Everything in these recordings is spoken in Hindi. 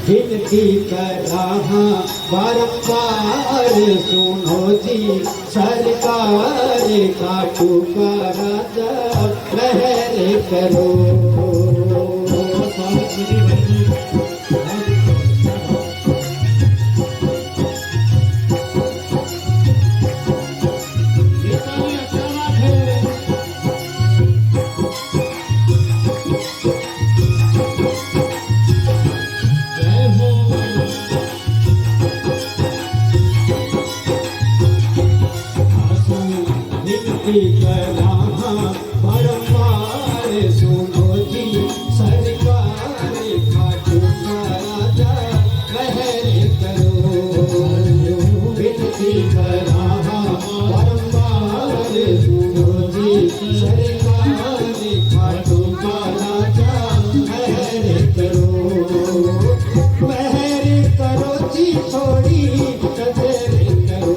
विनती कराह बारंबार सुनो जी सरकार काटू का राजा लहर करो। बारंबार सुनो जी सरकार खाटू का राजा लहर करो। विनती कराह बारंबार सुनो जी सरकार खाटू का राजा लहर करो। महर करो जी थोड़ी कदर करो।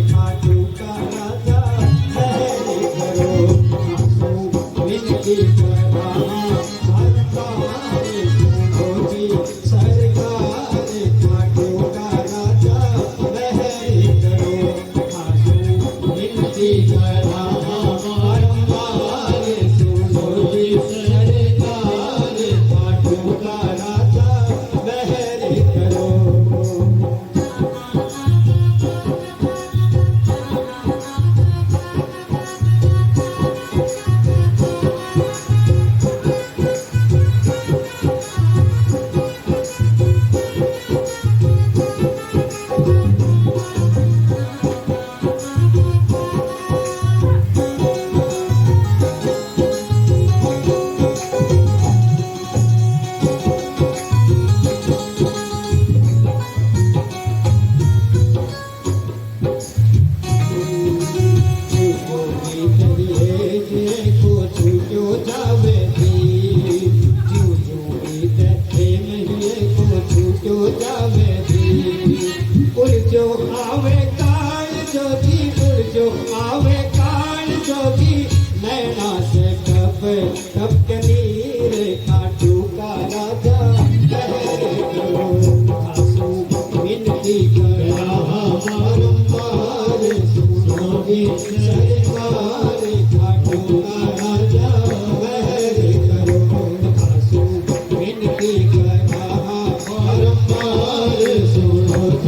खाटू का राजा लहर करो। विनती कराह बारंबार सुनो जी सरकार खाटू का राजा लहर करो। विनती कराह बारंबार सुनो जी सरकार खाटू का राजा लहर करो।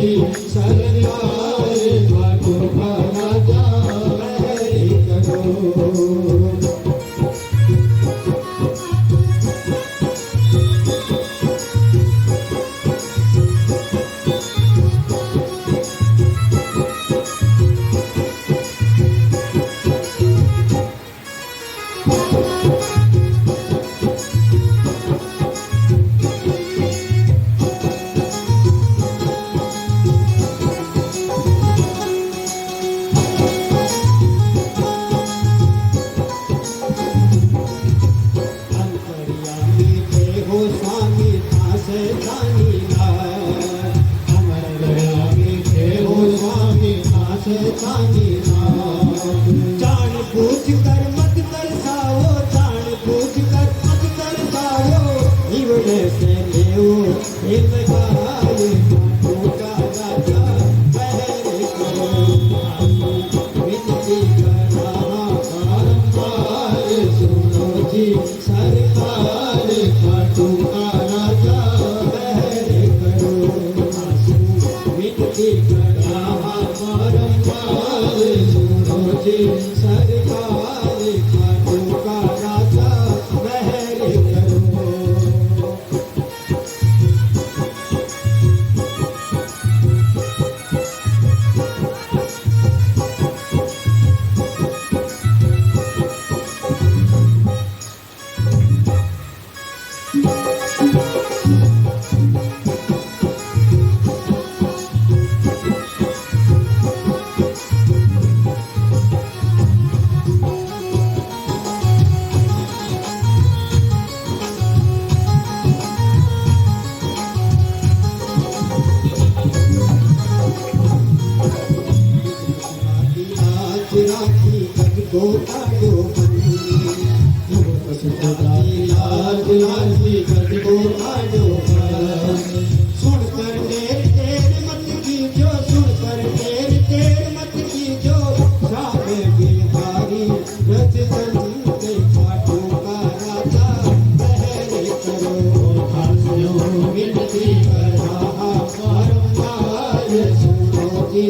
जी सरकार खाटू का राजा बहरी करो। जान पूछ कर मत तरसाओ, जान पूछ कर मत तरसाओ, इवड़े से लेओ इनकार खाटू का राजा बहरी करो। विनती करा बारंबार सुनो जी सरकार खाटू का राजा बहरी करो। विनती करा बारंबार सुनो जी सरकार खाटू का राजा बहरी करो। राखी गो काडो लाज राखी गो काडो। सुन कर तेरे मत कीजो, सुन कर तेरे मत कीजो, सामे बिहारी रथ संते खाटू का राजा बहरी करो। विनती करा बारंबार सुनो जी